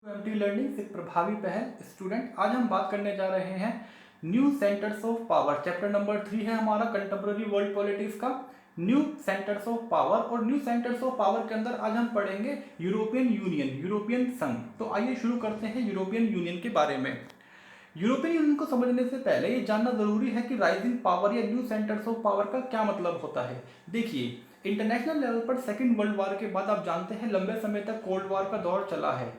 MT learning से प्रभावी पहल स्टूडेंट। आज हम बात करने जा रहे हैं new centres of power. Chapter number 3 है हमारा कंटेम्प्रेरी वर्ल्ड पॉलिटिक्स का न्यू सेंटर्स ऑफ पावर। और न्यू सेंटर्स ऑफ पावर के अंदर आज हम पढ़ेंगे यूरोपियन यूनियन, यूरोपियन संघ। तो आइए शुरू करते हैं यूरोपियन यूनियन के बारे में। यूरोपियन यूनियन को समझने से पहले ये जानना जरूरी है कि राइजिंग पावर या न्यू सेंटर्स ऑफ पावर का क्या मतलब होता है। देखिए, इंटरनेशनल लेवल पर सेकेंड वर्ल्ड वॉर के बाद आप जानते हैं लंबे समय तक कोल्ड वॉर का दौर चला है।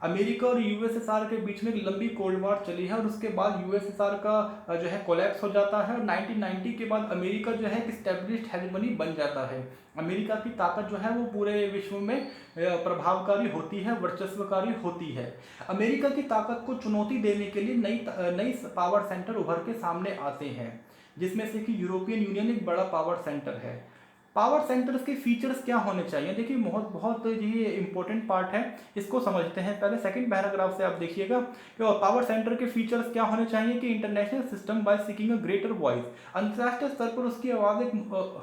अमेरिका और यूएसएसआर के बीच में एक लंबी कोल्ड वॉर चली है और उसके बाद यूएसएसआर का जो है कोलैप्स हो जाता है और 1990 के बाद अमेरिका जो है एक स्टैब्लिश्ड हेजेमनी बन जाता है। अमेरिका की ताकत जो है वो पूरे विश्व में प्रभावकारी होती है, वर्चस्वकारी होती है। अमेरिका की ताकत को चुनौती देने के लिए नई पावर सेंटर उभर के सामने आते हैं, जिसमें से कि यूरोपियन यूनियन एक बड़ा पावर सेंटर है। पावर सेंटर्स के फीचर्स क्या होने चाहिए, देखिए बहुत बहुत ये इंपॉर्टेंट पार्ट है, इसको समझते हैं। पहले सेकंड पैराग्राफ से आप देखिएगा कि पावर सेंटर के फीचर्स क्या होने चाहिए कि international system by seeking a greater voice, अंतर्राष्ट्रीय स्तर पर उसकी आवाज़ एक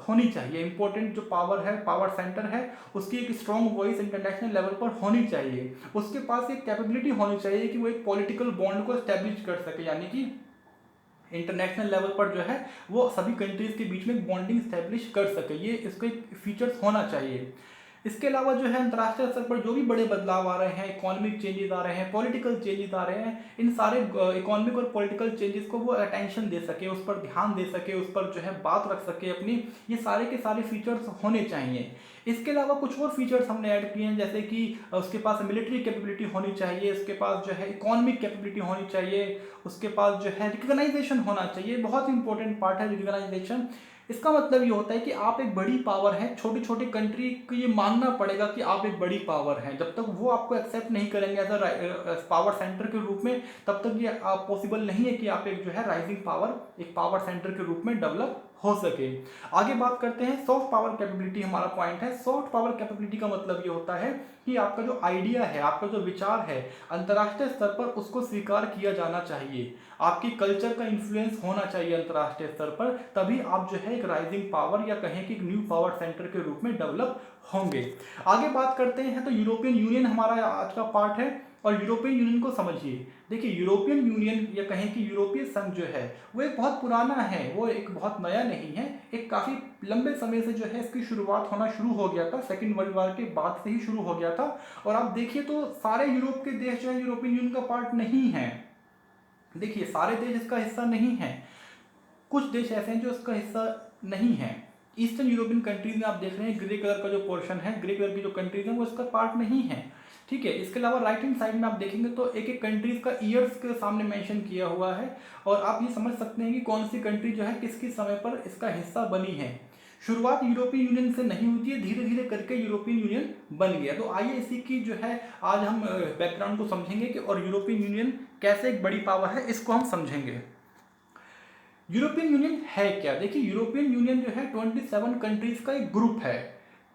होनी चाहिए। इंपॉर्टेंट जो पावर है, पावर सेंटर है, उसकी एक स्ट्रॉन्ग वॉइस इंटरनेशनल लेवल पर होनी चाहिए। उसके पास एक कैपेबिलिटी होनी चाहिए कि वो एक पॉलिटिकल बॉन्ड को स्टैब्लिश कर सके, यानी कि इंटरनेशनल लेवल पर जो है वो सभी कंट्रीज के बीच में बॉन्डिंग स्टैब्लिश कर सके, ये इसके फीचर्स होना चाहिए। इसके अलावा जो है अंतर्राष्ट्रीय स्तर पर जो भी बड़े बदलाव आ रहे हैं, इकोनॉमिक चेंजेस आ रहे हैं, पॉलिटिकल चेंजेस आ रहे हैं, इन सारे इकोनॉमिक और पॉलिटिकल चेंजेस को वो अटेंशन दे सके, उस पर ध्यान दे सके, उस पर जो है बात रख सके अपनी, ये सारे के सारे फीचर्स होने चाहिए। इसके अलावा कुछ और फीचर्स हमने ऐड किए हैं, जैसे कि उसके पास मिलिट्री कैपेबिलिटी होनी चाहिए, उसके पास जो है इकोनॉमिक कैपेबिलिटी होनी चाहिए, उसके पास जो है रिकग्नाइजेशन होना चाहिए। बहुत इंपॉर्टेंट पार्ट है रिकग्नाइजेशन। इसका मतलब ये होता है कि आप एक बड़ी पावर हैं, छोटी छोटी कंट्री को ये मानना पड़ेगा कि आप एक बड़ी पावर हैं। जब तक वो आपको एक्सेप्ट नहीं करेंगे एज अ पावर सेंटर के रूप में, तब तक ये पॉसिबल नहीं है कि आप एक जो है राइजिंग पावर, एक पावर सेंटर के रूप में डेवलप हो सके। आगे बात करते हैं सॉफ्ट पावर कैपेबिलिटी, हमारा पॉइंट है। सॉफ्ट पावर कैपेबिलिटी का मतलब ये होता है कि आपका जो आइडिया है, आपका जो विचार है, अंतर्राष्ट्रीय स्तर पर उसको स्वीकार किया जाना चाहिए। आपकी कल्चर का इन्फ्लुएंस होना चाहिए अंतर्राष्ट्रीय स्तर पर, तभी आप जो है एक राइजिंग पावर या कहें कि एक न्यू पावर सेंटर के रूप में डेवलप होंगे। आगे बात करते हैं तो यूरोपियन यूनियन हमारा आज का पार्ट है और यूरोपियन यूनियन को समझिए। देखिए, यूरोपियन यूनियन या कहें कि यूरोपीय संघ जो है वो एक बहुत पुराना है, वो एक बहुत नया नहीं है। एक काफ़ी लंबे समय से जो है इसकी शुरुआत होना शुरू हो गया था, सेकेंड वर्ल्ड वॉर के बाद से ही शुरू हो गया था। और आप देखिए तो सारे यूरोप के देश जो है यूरोपियन यूनियन का पार्ट नहीं है। देखिए, सारे देश इसका हिस्सा नहीं है, कुछ देश ऐसे हैं जो इसका हिस्सा नहीं है। ईस्टर्न यूरोपियन कंट्रीज में आप देख रहे हैं ग्रे कलर का जो पोर्शन है, ग्रे कलर की जो कंट्रीज हैं वो इसका पार्ट नहीं है। ठीक है, इसके अलावा राइट हैंड साइड में आप देखेंगे तो एक एक कंट्रीज का ईयर्स के सामने मेंशन किया हुआ है और आप ये समझ सकते हैं कि कौन सी कंट्री जो है किस किस समय पर इसका हिस्सा बनी है। शुरुआत यूरोपियन यूनियन से नहीं हुई थी, धीरे धीरे करके यूरोपियन यूनियन बन गया। तो आइए इसी की जो है आज हम बैकग्राउंड को समझेंगे कि और यूरोपियन यूनियन कैसे एक बड़ी पावर है, इसको हम समझेंगे। यूरोपियन यूनियन है क्या? देखिए, यूरोपियन यूनियन जो है 27 कंट्रीज का एक ग्रुप है,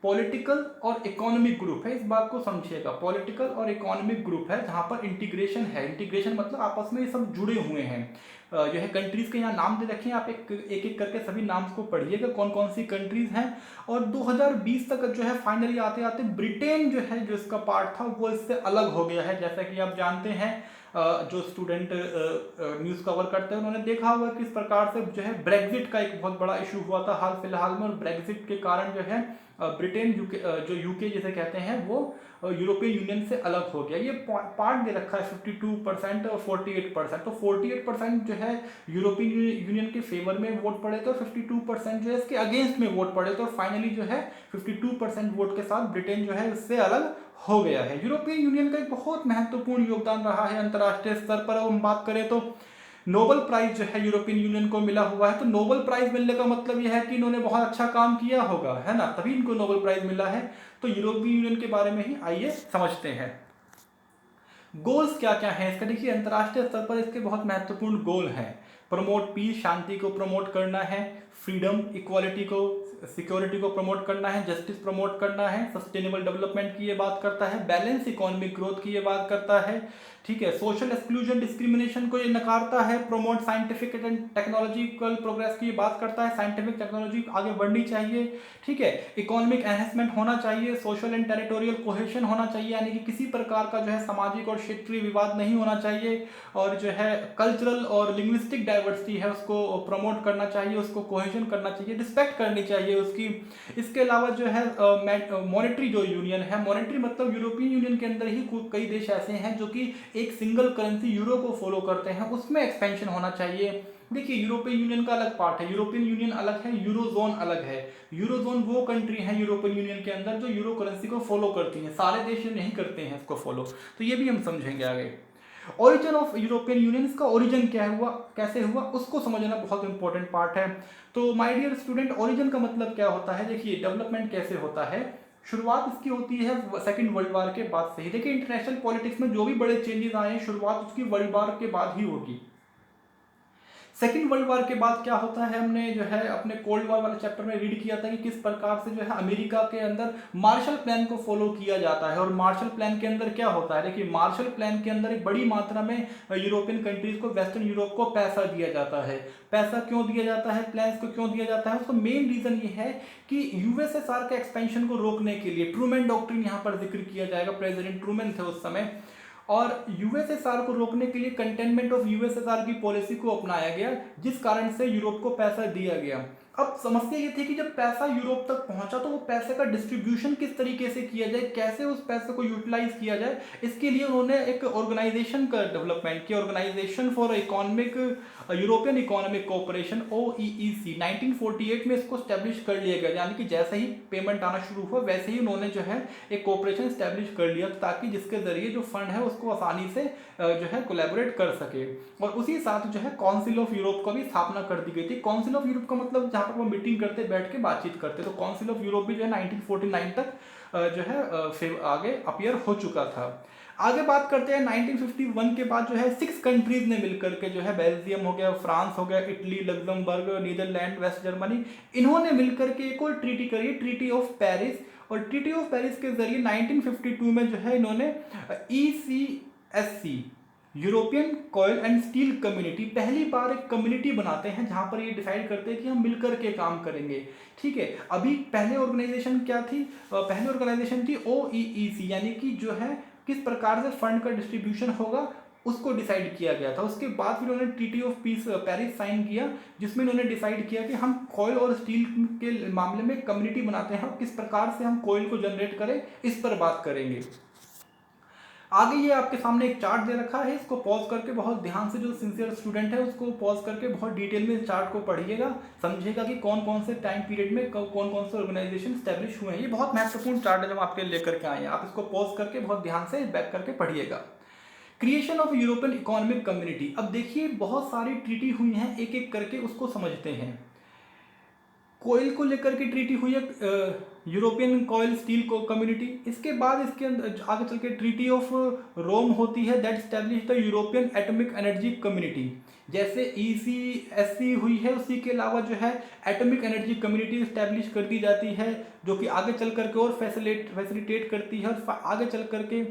पॉलिटिकल और इकोनॉमिक ग्रुप है। इस बात को समझिएगा, पॉलिटिकल और इकोनॉमिक ग्रुप है जहां पर इंटीग्रेशन है। इंटीग्रेशन मतलब आपस में ये सब जुड़े हुए हैं। जो है कंट्रीज के यहाँ नाम दे रखे हैं, आप एक एक करके सभी नाम्स को पढ़िएगा कौन कौन सी कंट्रीज हैं। और 2020 तक जो है फाइनली आते आते ब्रिटेन जो है, जो इसका पार्ट था, वो इससे अलग हो गया है। जैसा कि आप जानते हैं, जो स्टूडेंट न्यूज़ कवर करते हैं उन्होंने देखा होगा कि इस प्रकार से जो है ब्रेग्जिट का एक बहुत बड़ा इशू हुआ था हाल फिलहाल में, और ब्रेग्जिट के कारण जो है ब्रिटेन जो यूके जिसे कहते हैं वो यूरोपियन यूनियन से अलग हो गया। ये पार्ट दे रखा है 52% और 48%। तो 48% जो है यूरोपियन यूनियन के फेवर में वोट पड़े थे और 52% जो है इसके अगेंस्ट में वोट पड़े थे, और फाइनली जो है 52% वोट के साथ ब्रिटेन जो है इससे अलग हो गया है। यूरोपियन यूनियन का एक बहुत महत्वपूर्ण योगदान रहा है अंतर्राष्ट्रीय स्तर पर। हम बात करें तो नोबेल प्राइज जो है यूरोपियन यूनियन को मिला हुआ है। तो नोबेल प्राइज मिलने का मतलब यह है कि इन्होंने बहुत अच्छा काम किया होगा, है ना, तभी इनको नोबेल प्राइज मिला है। तो यूरोपियन यूनियन के बारे में ही आइए समझते हैं। गोल्स क्या क्या हैं इसका? देखिए, अंतर्राष्ट्रीय स्तर पर इसके बहुत महत्वपूर्ण गोल हैं। प्रमोट पीस, शांति को प्रमोट करना है, फ्रीडम, इक्वालिटी को सिक्योरिटी को प्रमोट करना है, जस्टिस प्रमोट करना है, सस्टेनेबल डेवलपमेंट की ये बात करता है, बैलेंस इकोनॉमिक ग्रोथ की ये बात करता है, ठीक है, सोशल एक्सक्लूजन डिस्क्रिमिनेशन को ये नकारता है, promote scientific and technological progress की ये बात करता है, साइंटिफिक टेक्नोलॉजी आगे बढ़नी चाहिए, ठीक है, इकोनॉमिक एनहेंसमेंट होना चाहिए, सोशल एंड टेरिटोरियल कोहेशन होना चाहिए, यानी कि किसी प्रकार का जो है सामाजिक और क्षेत्रीय विवाद नहीं होना चाहिए, और जो है कल्चरल और लिंग्विस्टिक डाइवर्सिटी है उसको प्रमोट करना चाहिए, उसको कोहेशन करना चाहिए, रिस्पेक्ट करनी चाहिए उसकी। इसके अलावा जो है मॉनेटरी जो यूनियन है, मॉनेटरी मतलब यूरोपियन यूनियन के अंदर ही कई देश ऐसे हैं जो कि एक सिंगल करेंसी यूरो को फॉलो करते हैं, उसमें एक्सपेंशन होना चाहिए। देखिए यूरोपियन यूनियन का अलग पार्ट है, यूरोपियन यूनियन अलग है, यूरोजोन अलग है। यूरोजोन वो कंट्री है यूरोपियन यूनियन के अंदर जो यूरो करेंसी को फॉलो करती हैं, सारे देश नहीं करते हैं इसको फॉलो, तो ये भी हम समझेंगे आगे। ओरिजिन ऑफ यूरोपियन यूनियन, इसका ओरिजिन क्या हुआ, कैसे हुआ, उसको समझना बहुत इंपॉर्टेंट पार्ट है। तो माय डियर स्टूडेंट, ओरिजिन का मतलब क्या होता है, देखिए डेवलपमेंट कैसे होता है, शुरुआत इसकी होती है सेकंड वर्ल्ड वार के बाद से ही। देखिए इंटरनेशनल पॉलिटिक्स में जो भी बड़े चेंजेस आए हैं, शुरुआत उसकी वर्ल्ड वार के बाद ही होगी। सेकेंड वर्ल्ड वार के बाद क्या होता है, हमने जो है अपने कोल्ड वॉर वाले चैप्टर में रीड किया था कि किस प्रकार से जो है अमेरिका के अंदर मार्शल प्लान को फॉलो किया जाता है। और मार्शल प्लान के अंदर क्या होता है, देखिए मार्शल प्लान के अंदर एक बड़ी मात्रा में यूरोपियन कंट्रीज को, वेस्टर्न यूरोप को पैसा दिया जाता है। पैसा क्यों दिया जाता है, प्लान्स को क्यों दिया जाता है, उसका मेन रीजन ये है कि यूएसएसआर के एक्सपेंशन को रोकने के लिए। ट्रूमैन डॉक्ट्रिन यहाँ पर जिक्र किया जाएगा, प्रेसिडेंट ट्रूमैन थे उस समय, और यूएसएसआर को रोकने के लिए कंटेनमेंट ऑफ यूएसएसआर की पॉलिसी को अपनाया गया, जिस कारण से यूरोप को पैसा दिया गया। अब समस्या ये थी कि जब पैसा यूरोप तक पहुंचा तो वो पैसे का डिस्ट्रीब्यूशन किस तरीके से किया जाए, कैसे उस पैसे को यूटिलाइज किया जाए, इसके लिए उन्होंने एक ऑर्गेनाइजेशन का डेवलपमेंट किया, organization for economic European economic cooperation, OEEC। 1948 में इसको स्टैब्लिश कर लिया गया, यानी कि जैसे ही पेमेंट आना शुरू हुआ वैसे ही उन्होंने जो है एक कोऑपरेशन स्टैब्लिश कर लिया, ताकि जिसके जरिए जो फंड है उसको आसानी से जो है कोलैबोरेट कर सके। और उसी साथ जो है काउंसिल ऑफ यूरोप का भी स्थापना कर दी गई थी। काउंसिल ऑफ यूरोप का मतलब जहाँ पर वो मीटिंग करते, बैठ के बातचीत करते, तो काउंसिल ऑफ यूरोप भी जो है 1949 तक जो है फिर आगे अपीयर हो चुका था। आगे बात करते हैं 1951 के बाद जो है 6 कंट्रीज ने मिलकर के जो है, बेल्जियम हो गया, फ्रांस हो गया, Italy, Luxembourg, Netherlands, West Germany, इन्होंने मिलकर के एक और ट्रीटी करी, ट्रीटी ऑफ पेरिस। और ट्रीटी ऑफ पेरिस के जरिए 1952 में जो है इन्होंने ECSC, European coal and steel community, पहली बार एक कम्युनिटी बनाते हैं जहां पर ये डिसाइड करते हैं कि हम मिलकर के काम करेंगे। ठीक है, अभी पहले ऑर्गेनाइजेशन क्या थी, पहले ऑर्गेनाइजेशन थी OEEC, यानी कि जो है किस प्रकार से फंड का डिस्ट्रीब्यूशन होगा उसको डिसाइड किया गया था। उसके बाद फिर उन्होंने treaty of peace Paris sign किया, जिसमें उन्होंने डिसाइड किया कि हम कॉयल और स्टील के मामले में कम्युनिटी बनाते हैं, किस प्रकार से हम कॉयल को जनरेट करें इस पर बात करेंगे। आगे ये आपके सामने एक चार्ट दे रखा है, इसको पॉज करके बहुत ध्यान से, जो सिंसियर स्टूडेंट है उसको पॉज करके बहुत डिटेल में इस चार्ट को पढ़िएगा, समझिएगा कि कौन कौन से टाइम पीरियड में कौन कौन से ऑर्गेनाइजेशन स्टैब्लिश हुए हैं। ये बहुत महत्वपूर्ण चार्ट है जो आपके लेकर के आए हैं, आप इसको पॉज करके बहुत ध्यान से बैक करके पढ़िएगा। Creation of European economic community. अब देखिए बहुत सारी ट्रीटी हुई हैं, एक एक करके उसको समझते हैं। कोयल को लेकर के ट्रीटी हुई है, यूरोपियन कॉयल स्टील को कम्युनिटी। इसके बाद इसके अंदर आगे चल के ट्रीटी ऑफ रोम होती है, that establish the European atomic energy community. जैसे ECSC हुई है, उसी के अलावा जो है एटॉमिक एनर्जी कम्युनिटी स्टैब्लिश कर दी जाती है, जो कि आगे चल करके और फैसिलिटेट करती है, और आगे चल करके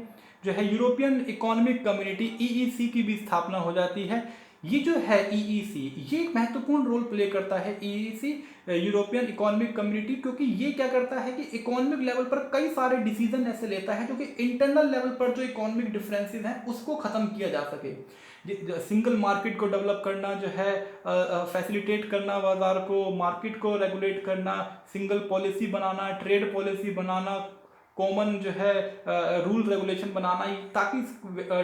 जो है यूरोपियन इकोनॉमिक कम्युनिटी EEC की भी स्थापना हो जाती है। ये जो है EEC, ये एक महत्वपूर्ण रोल प्ले करता है, EEC यूरोपियन इकोनॉमिक कम्युनिटी, क्योंकि ये क्या करता है कि इकोनॉमिक लेवल पर कई सारे डिसीजन ऐसे लेता है जो कि इंटरनल लेवल पर जो इकोनॉमिक डिफरेंसेस हैं उसको खत्म किया जा सके। सिंगल मार्केट को डेवलप करना, जो है फैसिलिटेट करना बाजार को, मार्केट को रेगुलेट करना, सिंगल पॉलिसी बनाना, ट्रेड पॉलिसी बनाना, कॉमन जो है रूल रेगुलेशन बनाना, ताकि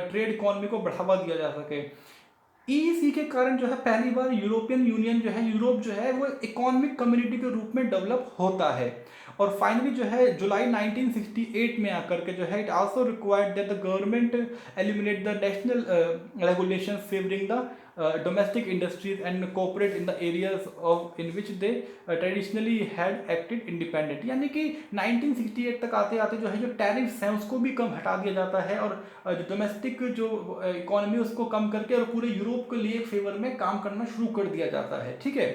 ट्रेड इकोनॉमी को बढ़ावा दिया जा सके। EEC के कारण जो है पहली बार यूरोपियन यूनियन जो है, यूरोप जो है वो इकोनॉमिक कम्युनिटी के रूप में डेवलप होता है। और फाइनली जो है जुलाई 1968 में आकर के जो है, it also required that the government eliminate the national regulation favouring the domestic industries and cooperate in the areas of in which they traditionally had acted independent. यानी कि 1968 तक आते आते जो है जो टैरिफ्स हैं उसको भी कम हटा दिया जाता है, और जो डोमेस्टिक जो इकोनॉमी उसको कम करके और पूरे यूरोप के लिए फेवर में काम करना शुरू कर दिया जाता है। ठीक है,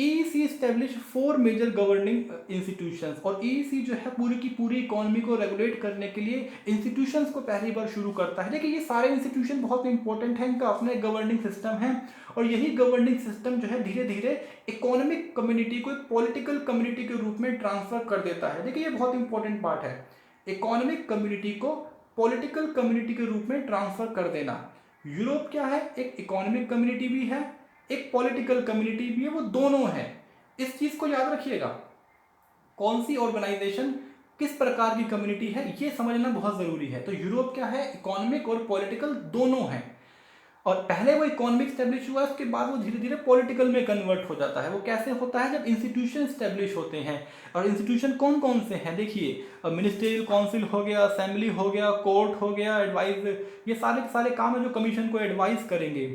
EEC establish 4 major governing institutions, और EEC जो है पूरी की पूरी इकोनॉमी को रेगुलेट करने के लिए इंस्टीट्यूशंस को पहली बार शुरू करता है। देखिए ये सारे इंस्टीट्यूशन बहुत इंपॉर्टेंट हैं, इनका अपना एक गवर्निंग सिस्टम है, और यही गवर्निंग सिस्टम जो है धीरे धीरे इकोनॉमिक कम्युनिटी को एक पॉलिटिकल कम्युनिटी के रूप में ट्रांसफर कर देता है। देखिए ये बहुत इंपॉर्टेंट पार्ट है, इकोनॉमिक कम्युनिटी को पॉलिटिकल कम्युनिटी के रूप में ट्रांसफर कर देना। यूरोप क्या है, एक इकोनॉमिक कम्युनिटी भी है, एक पॉलिटिकल कम्युनिटी भी है, वो दोनों है। इस चीज को याद रखिएगा, कौन सी ऑर्गेनाइजेशन किस प्रकार की कम्युनिटी है ये समझना बहुत जरूरी है। तो यूरोप क्या है, इकोनॉमिक और पॉलिटिकल दोनों है, और पहले वो इकोनॉमिक स्टैब्लिश हुआ, उसके बाद वो धीरे धीरे पॉलिटिकल में कन्वर्ट हो जाता है। वो कैसे होता है, जब इंस्टीट्यूशन स्टैब्लिश होते हैं। और इंस्टीट्यूशन कौन कौन से हैं, देखिए मिनिस्ट्रियल काउंसिल हो गया, असेंबली हो गया, कोर्ट हो गया, एडवाइज, ये सारे के सारे काम है जो कमीशन को एडवाइस करेंगे।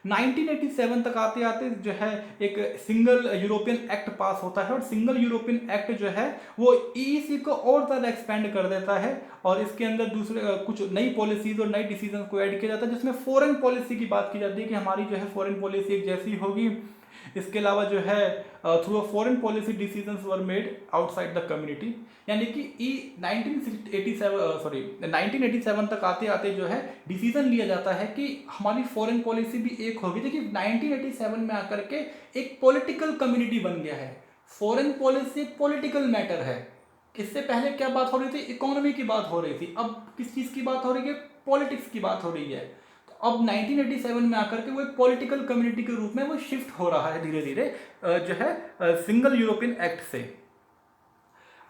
1987 तक आते आते जो है एक सिंगल यूरोपियन एक्ट पास होता है, और सिंगल यूरोपियन एक्ट जो है वो ईईसी को और ज़्यादा एक्सपेंड कर देता है, और इसके अंदर दूसरे कुछ नई पॉलिसीज और नई डिसीजन को ऐड किया जाता है, जिसमें फॉरेन पॉलिसी की बात की जाती है कि हमारी जो है फॉरेन पॉलिसी एक जैसी होगी। इसके अलावा जो है through a foreign policy decisions were made outside the community, यानी कि 1987 तक आते आते जो है डिसीजन लिया जाता है कि हमारी फॉरेन पॉलिसी भी एक होगी। देखिए 1987 में आकर के एक पॉलिटिकल कम्युनिटी बन गया है, फॉरेन पॉलिसी पॉलिटिकल मैटर है। इससे पहले क्या बात हो रही थी, इकोनॉमी की बात हो रही थी, अब किस चीज़ की बात हो रही है, पॉलिटिक्स की बात हो रही है। अब 1987 में आकर के वो एक पॉलिटिकल कम्युनिटी के रूप में वो शिफ्ट हो रहा है धीरे धीरे जो है सिंगल यूरोपियन एक्ट से।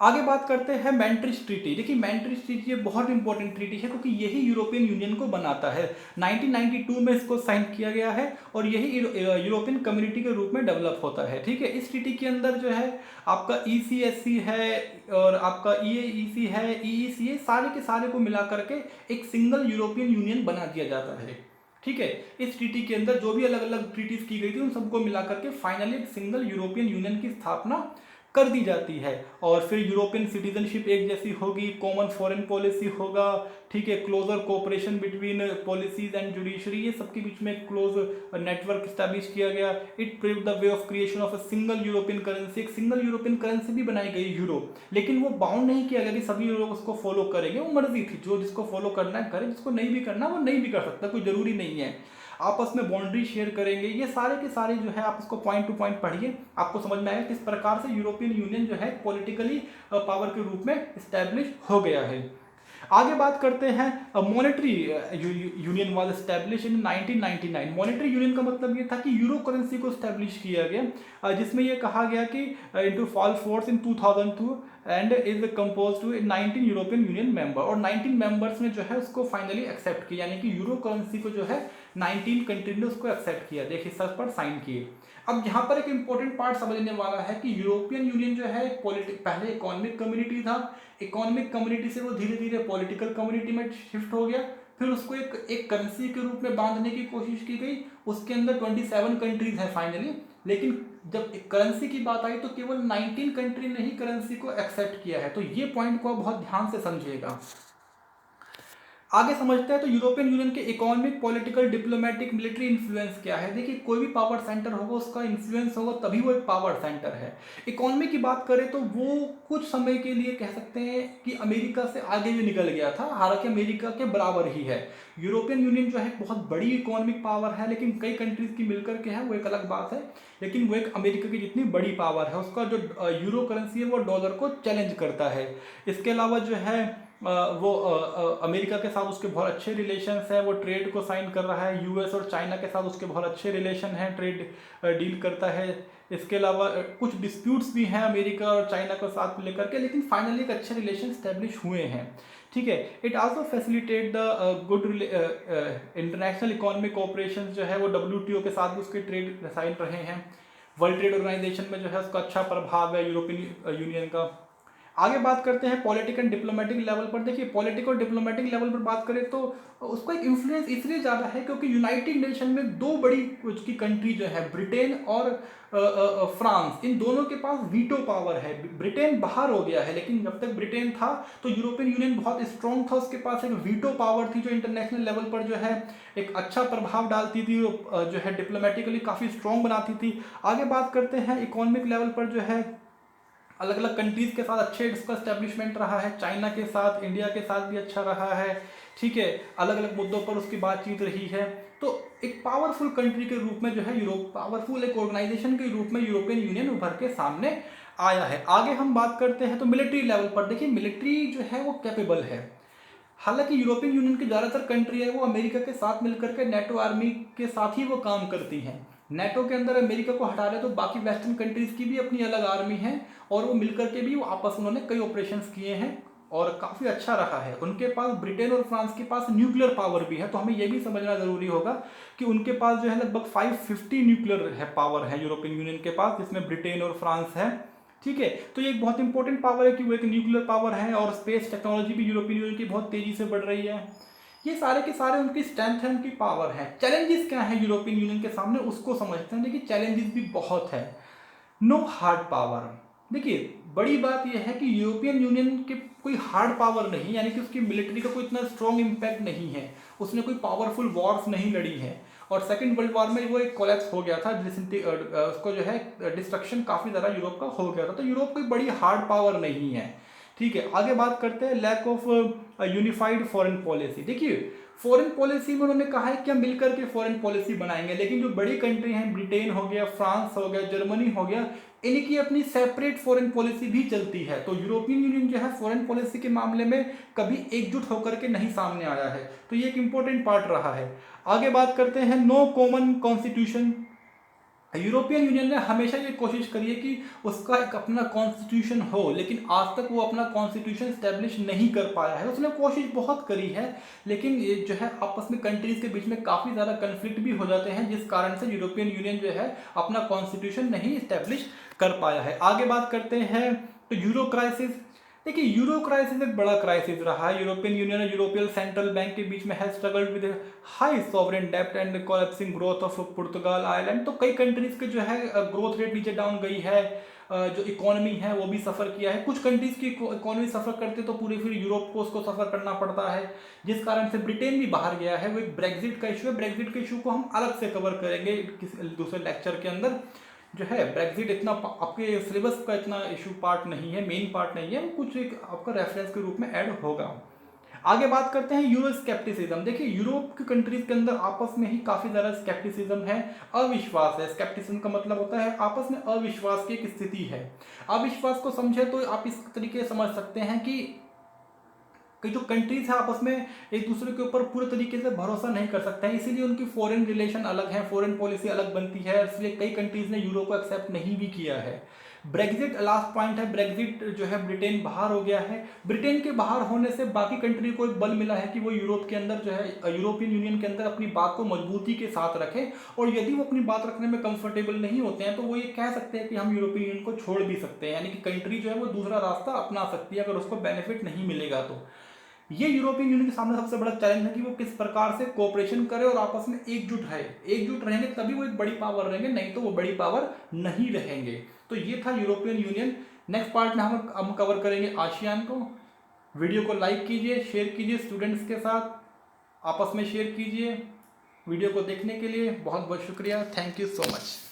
आगे बात करते हैं मैंट्रिच ट्रीटी। देखिए मैंट्रिच ट्रीटी ये बहुत इंपॉर्टेंट ट्रीटी है, क्योंकि यही यूरोपियन यूनियन को बनाता है। 1992 में इसको साइन किया गया है, और यही यूरोपियन कम्युनिटी के रूप में डेवलप होता है। ठीक है, इस ट्रीटी के अंदर जो है आपका ECSC है, और आपका EAEC है, EEC है, सारे के सारे को मिला करके एक सिंगल यूरोपियन यूनियन बना दिया जाता है। ठीक है, इस ट्रीटी के अंदर जो भी अलग अलग ट्रीटीज की गई थी उन सबको मिला करके फाइनली एक सिंगल यूरोपियन यूनियन की स्थापना कर दी जाती है। और फिर यूरोपियन सिटीजनशिप एक जैसी होगी, कॉमन फॉरेन पॉलिसी होगा, ठीक है, closer cooperation between policies and judiciary, ये सबके बीच में क्लोज नेटवर्क स्टैब्लिश किया गया। It paved the way of creation of a single European currency, एक सिंगल यूरोपियन करेंसी भी बनाई गई यूरो, लेकिन वो बाउंड नहीं किया गया कि सभी लोग उसको फॉलो करेंगे, वो मर्जी थी, जो जिसको फॉलो करना है करे, जिसको नहीं भी करना वो नहीं भी कर सकता, कोई जरूरी नहीं है। आपस में बाउंड्री शेयर करेंगे, ये सारे के सारे जो है आप इसको पॉइंट टू पॉइंट पढ़िए, आपको समझ में आएगा किस प्रकार से यूरोपियन यूनियन जो है पॉलिटिकली पावर के रूप में स्टैब्लिश हो गया है। आगे बात करते हैं monetary union was establish in 1999। Monetary union का मतलब ये था कि यूरो करेंसी को एस्टैब्लिश किया गया, जिसमें ये कहा गया कि into fall force in 2002 and is compose to 19 European union member, और 19 मेंबर्स ने जो है उसको फाइनली एक्सेप्ट किया, यानी कि यूरो करेंसी को जो है 19 कंट्री ने उसको एक्सेप्ट किया, देखिए सब पर साइन किए। अब यहाँ पर एक इंपॉर्टेंट पार्ट समझने वाला है कि यूरोपियन यूनियन जो है पहले इकोनॉमिक कम्युनिटी था, इकोनॉमिक कम्युनिटी से वो धीरे धीरे पॉलिटिकल कम्युनिटी में शिफ्ट हो गया, फिर उसको एक करेंसी के रूप में बांधने की कोशिश की गई, उसके अंदर 27 कंट्रीज हैं फाइनली, लेकिन जब करेंसी की बात आई तो केवल 19 कंट्री ने ही करेंसी को एक्सेप्ट किया है। तो ये पॉइंट को बहुत ध्यान से समझिएगा। आगे समझते हैं तो यूरोपियन यूनियन के economic, political, diplomatic, military influence क्या है। देखिए कोई भी पावर सेंटर होगा उसका इन्फ्लुएंस होगा तभी वो एक पावर सेंटर है। इकोनॉमी की बात करें तो वो कुछ समय के लिए कह सकते हैं कि अमेरिका से आगे भी निकल गया था, हालांकि अमेरिका के बराबर ही है। यूरोपियन यूनियन जो है बहुत बड़ी इकोनॉमिक पावर है, लेकिन कई कंट्रीज की मिलकर के है वो एक अलग बात है, लेकिन वो एक अमेरिका की जितनी बड़ी पावर है। उसका जो यूरो करेंसी है वो डॉलर को चैलेंज करता है। इसके अलावा जो है वो अमेरिका के साथ उसके बहुत अच्छे रिलेशंस हैं, वो ट्रेड को साइन कर रहा है, यूएस और चाइना के साथ उसके बहुत अच्छे रिलेशन हैं, ट्रेड डील करता है। इसके अलावा कुछ डिस्प्यूट्स भी हैं अमेरिका और चाइना को साथ लेकर के, लेकिन फाइनली एक अच्छे रिलेशन स्टैब्लिश हुए हैं। ठीक है, it also facilitate the good international economic cooperation जो है वो WTO के साथ भी उसके ट्रेड साइन रहे हैं। वर्ल्ड ट्रेड ऑर्गेनाइजेशन में जो है उसका अच्छा प्रभाव है यूरोपियन यूनियन का। आगे बात करते हैं पॉलिटिकल एंड डिप्लोमेटिक लेवल पर। देखिए पॉलिटिकल और डिप्लोमेटिक लेवल पर बात करें तो उसका एक इन्फ्लुएंस इसलिए ज़्यादा है क्योंकि यूनाइटेड नेशन में दो बड़ी उसकी कंट्री जो है ब्रिटेन और फ्रांस, इन दोनों के पास वीटो पावर है। ब्रिटेन बाहर हो गया है लेकिन जब तक ब्रिटेन था तो यूरोपियन यूनियन बहुत स्ट्रॉन्ग था, उसके पास एक वीटो पावर थी जो इंटरनेशनल लेवल पर जो है एक अच्छा प्रभाव डालती थी, जो है डिप्लोमेटिकली काफ़ी स्ट्रॉन्ग बनाती थी। आगे बात करते हैं इकोनॉमिक लेवल पर जो है अलग अलग कंट्रीज़ के साथ अच्छे इसका स्टैब्लिशमेंट रहा है, चाइना के साथ, इंडिया के साथ भी अच्छा रहा है, ठीक है, अलग अलग मुद्दों पर उसकी बातचीत रही है। तो एक पावरफुल कंट्री के रूप में जो है यूरोप, पावरफुल एक ऑर्गेनाइजेशन के रूप में यूरोपियन यूनियन उभर के सामने आया है। आगे हम बात करते हैं तो मिलिट्री लेवल पर। देखिए मिलिट्री जो है वो कैपेबल है। हालांकि यूरोपियन यूनियन की ज़्यादातर कंट्री है वो अमेरिका के साथ मिलकर के नेटो आर्मी के साथ ही वो काम करती हैं। नेटो के अंदर अमेरिका को हटा रहे तो बाकी वेस्टर्न कंट्रीज़ की भी अपनी अलग आर्मी है और वो मिलकर के भी वो आपस में उन्होंने कई ऑपरेशंस किए हैं और काफ़ी अच्छा रहा है। उनके पास ब्रिटेन और फ्रांस के पास न्यूक्लियर पावर भी है, तो हमें ये भी समझना ज़रूरी होगा कि उनके पास जो है लगभग 550 न्यूक्लियर है पावर है यूरोपियन यूनियन के पास, जिसमें ब्रिटेन और फ्रांस है, ठीक है। तो ये एक बहुत इंपॉर्टेंट पावर है कि वो एक न्यूक्लियर पावर है और स्पेस टेक्नोलॉजी भी यूरोपियन यूनियन की बहुत तेज़ी से बढ़ रही है। ये सारे के सारे उनकी स्ट्रेंथ है, उनकी पावर है। चैलेंजेस क्या है यूरोपियन यूनियन के सामने उसको समझते हैं। देखिए चैलेंजेस भी बहुत है। No hard power. देखिए बड़ी बात यह है कि यूरोपियन यूनियन के कोई हार्ड पावर नहीं, यानी कि उसकी मिलिट्री का कोई इतना स्ट्रॉन्ग इम्पैक्ट नहीं है, उसने कोई पावरफुल वॉर्स नहीं लड़ी है और सेकेंड वर्ल्ड वॉर में वो एक कोलैप्स हो गया था, उसको जो है डिस्ट्रक्शन काफ़ी ज़्यादा यूरोप का हो गया था। तो यूरोप कोई बड़ी हार्ड पावर नहीं है, ठीक है। आगे बात करते हैं lack of unified foreign policy. देखिए फॉरेन पॉलिसी में उन्होंने कहा है कि हम मिलकर के फॉरेन पॉलिसी बनाएंगे, लेकिन जो बड़ी कंट्री हैं ब्रिटेन हो गया, फ्रांस हो गया, जर्मनी हो गया, इनकी अपनी सेपरेट फॉरेन पॉलिसी भी चलती है। तो यूरोपियन यूनियन जो है फॉरेन पॉलिसी के मामले में कभी एकजुट होकर के नहीं सामने आया है, तो ये एक इंपॉर्टेंट पार्ट रहा है। आगे बात करते हैं no common constitution. European union ने हमेशा ये कोशिश करी है कि उसका एक अपना कॉन्स्टिट्यूशन हो, लेकिन आज तक वो अपना कॉन्स्टिट्यूशन स्टैब्लिश नहीं कर पाया है। उसने कोशिश बहुत करी है लेकिन ये जो है आपस में कंट्रीज के बीच में काफ़ी ज़्यादा कन्फ्लिक्ट भी हो जाते हैं, जिस कारण से यूरोपियन यूनियन जो है अपना कॉन्स्टिट्यूशन नहीं स्टैब्लिश कर पाया है। आगे बात करते हैं तो यूरो क्राइसिस। देखिए यूरो क्राइसिस एक बड़ा क्राइसिस रहा है। यूरोपियन यूनियन और यूरोपियन सेंट्रल बैंक के बीच में has struggled with high sovereign डेब्ट and collapsing growth of Portugal Ireland. तो कई कंट्रीज के जो है ग्रोथ रेट नीचे डाउन गई है, जो इकोनॉमी है वो भी सफ़र किया है। कुछ कंट्रीज की इकोनॉमी सफ़र करते तो पूरे फिर यूरोप को उसको सफ़र करना पड़ता है, जिस कारण से ब्रिटेन भी बाहर गया है। वो एक ब्रेग्जिट का इशू है। ब्रेग्जिट के इशू को हम अलग से कवर करेंगे किसी दूसरे लेक्चर के अंदर। जो है ब्रेग्जिट इतना आपके सिलेबस का इतना इशू पार्ट नहीं है, मेन पार्ट नहीं है, वो कुछ एक आपका रेफरेंस के रूप में ऐड होगा। आगे बात करते हैं यूरो स्केप्टिसिज्म। देखिए यूरोप की कंट्रीज के अंदर आपस में ही काफ़ी ज़्यादा स्केप्टिसिज्म है, अविश्वास है। स्केप्टिसिज्म का मतलब होता है आपस में अविश्वास की एक स्थिति है। अविश्वास को समझे तो आप इस तरीके से समझ सकते हैं कि जो कंट्रीज है आपस में एक दूसरे के ऊपर पूरे तरीके से भरोसा नहीं कर सकते हैं, इसीलिए उनकी फॉरेन रिलेशन अलग है, फॉरेन पॉलिसी अलग बनती है, इसलिए कई कंट्रीज ने यूरो को एक्सेप्ट नहीं भी किया है। ब्रेग्जिट लास्ट पॉइंट है। ब्रेग्जिट जो है ब्रिटेन बाहर हो गया है। ब्रिटेन के बाहर होने से बाकी कंट्री को एक बल मिला है कि वो यूरोप के अंदर जो है यूरोपियन यूनियन के अंदर अपनी बात को मजबूती के साथ रखें, और यदि वो अपनी बात रखने में कंफर्टेबल नहीं होते हैं तो वो ये कह सकते हैं कि हम यूरोपियन यूनियन को छोड़ भी सकते हैं, यानी कि कंट्री जो है वो दूसरा रास्ता अपना सकती है अगर उसको बेनिफिट नहीं मिलेगा तो। ये यूरोपियन यूनियन के सामने सबसे बड़ा चैलेंज है कि वो किस प्रकार से कोऑपरेशन करे और आपस में एकजुट रहे। एकजुट रहेंगे तभी वो एक बड़ी पावर रहेंगे, नहीं तो वो बड़ी पावर नहीं रहेंगे। तो ये था यूरोपियन यूनियन। नेक्स्ट पार्ट में हम कवर करेंगे आसियान को। वीडियो को लाइक कीजिए, शेयर कीजिए स्टूडेंट्स के साथ, आपस में शेयर कीजिए। वीडियो को देखने के लिए बहुत बहुत शुक्रिया। Thank you so much.